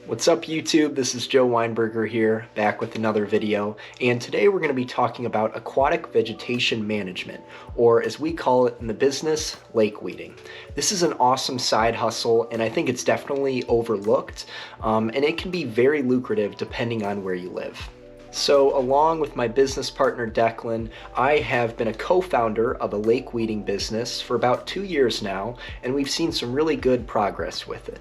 What's up YouTube? This is Joe Weinberger here, back with another video, and today we're going to be talking about aquatic vegetation management, or as we call it in the business, lake weeding. This is an awesome side hustle, and I think it's definitely overlooked, and it can be very lucrative depending on where you live. So along with my business partner Declan, I have been a co-founder of a lake weeding business for about 2 years now, and we've seen some really good progress with it.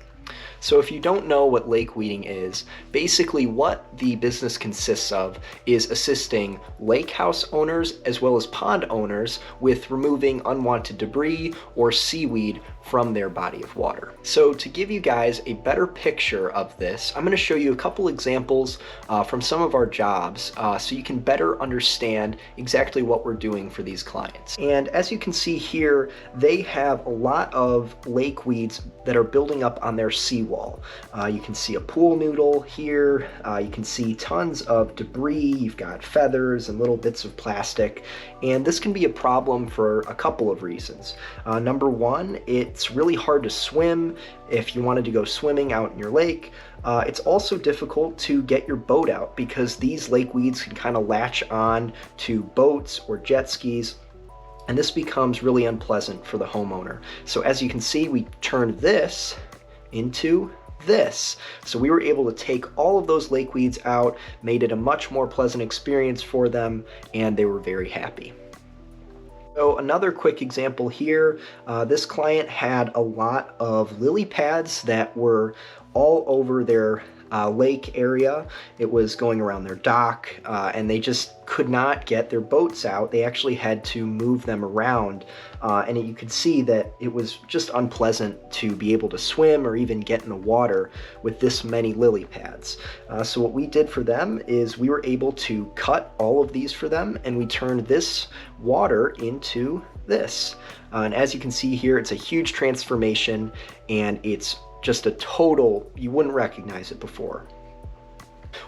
So if you don't know what lake weeding is, basically what the business consists of is assisting lake house owners as well as pond owners with removing unwanted debris or seaweed from their body of water. So to give you guys a better picture of this, I'm going to show you a couple examples from some of our jobs so you can better understand exactly what we're doing for these clients. And as you can see here, they have a lot of lake weeds that are building up on their seawall. You can see a pool noodle here. You can see tons of debris. You've got feathers and little bits of plastic. And this can be a problem for a couple of reasons. Number one, it's really hard to swim if you wanted to go swimming out in your lake. It's also difficult to get your boat out because these lake weeds can kind of latch on to boats or jet skis, and this becomes really unpleasant for the homeowner. So as you can see, we turned this into this. So we were able to take all of those lake weeds out, made it a much more pleasant experience for them, and they were very happy. So another quick example here, this client had a lot of lily pads that were all over their lake area. It was going around their dock, and they just could not get their boats out. They actually had to move them around, and you could see that it was just unpleasant to be able to swim or even get in the water with this many lily pads. So what we did for them is we were able to cut all of these for them, and we turned this water into this. And as you can see here, it's a huge transformation, and it's just a total, you wouldn't recognize it before.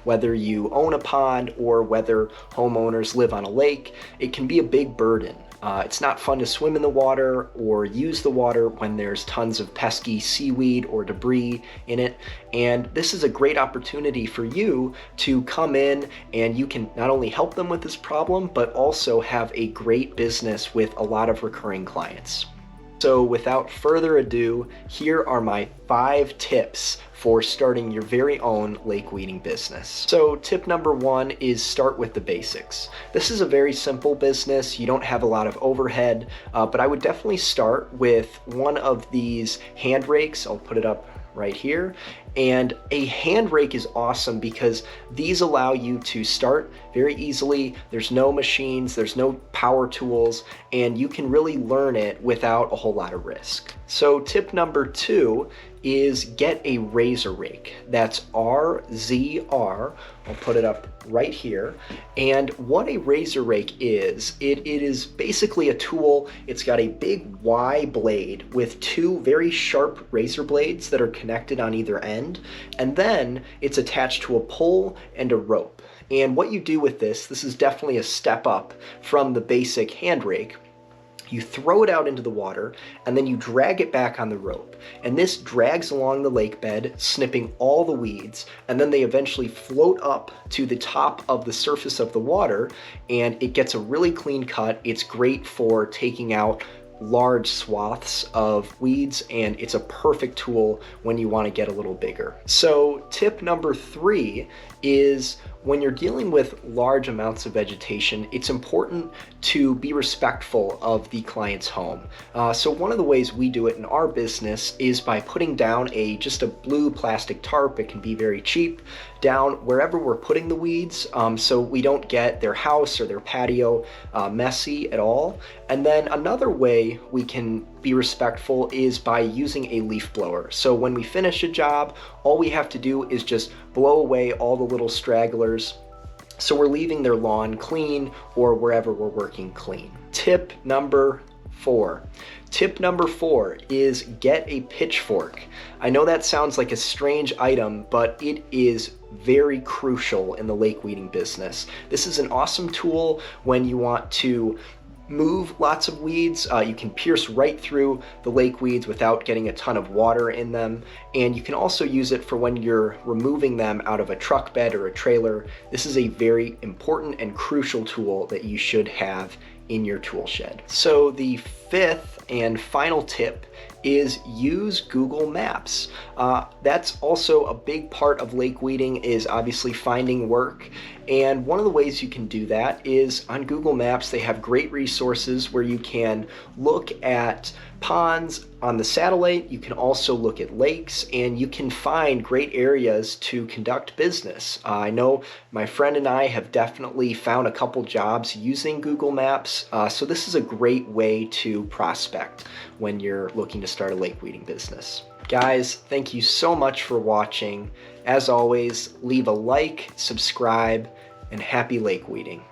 Whether you own a pond or whether homeowners live on a lake, it can be a big burden. It's not fun to swim in the water or use the water when there's tons of pesky seaweed or debris in it. And this is a great opportunity for you to come in, and you can not only help them with this problem, but also have a great business with a lot of recurring clients. So without further ado, here are my 5 tips for starting your very own lake weeding business. So tip number 1 is start with the basics. This is a very simple business. You don't have a lot of overhead, but I would definitely start with one of these hand rakes. I'll put it up right here. And a hand rake is awesome because these allow you to start very easily. There's no machines, there's no power tools, and you can really learn it without a whole lot of risk. So tip number 2 is get a razor rake. That's RZR. I'll put it up right here. And what a razor rake is, it is basically a tool. It's got a big Y blade with 2 very sharp razor blades that are connected on either end, and then it's attached to a pole and a rope. And what you do with this is definitely a step up from the basic hand rake. You throw it out into the water, and then you drag it back on the rope. And this drags along the lake bed, snipping all the weeds, and then they eventually float up to the top of the surface of the water, and it gets a really clean cut. It's great for taking out large swaths of weeds, and it's a perfect tool when you want to get a little bigger. So tip number 3 is when you're dealing with large amounts of vegetation, it's important to be respectful of the client's home. So one of the ways we do it in our business is by putting down just a blue plastic tarp. It can be very cheap, down wherever we're putting the weeds, so we don't get their house or their patio messy at all. And then another way we can be respectful is by using a leaf blower. So when we finish a job, all we have to do is just blow away all the little stragglers, so we're leaving their lawn clean or wherever we're working clean. Tip number 4. Tip number 4 is get a pitchfork. I know that sounds like a strange item, but it is very crucial in the lake weeding business. This is an awesome tool when you want to move lots of weeds. You can pierce right through the lake weeds without getting a ton of water in them. And you can also use it for when you're removing them out of a truck bed or a trailer. This is a very important and crucial tool that you should have in your tool shed. So the fifth and final tip is use Google Maps. That's also a big part of lake weeding, is obviously finding work. And one of the ways you can do that is on Google Maps. They have great resources where you can look at ponds on the satellite. You can also look at lakes, and you can find great areas to conduct business. I know my friend and I have definitely found a couple jobs using Google Maps. So this is a great way to prospect when you're looking to start a lake weeding business. Guys, thank you so much for watching. As always, leave a like, subscribe, and happy lake weeding.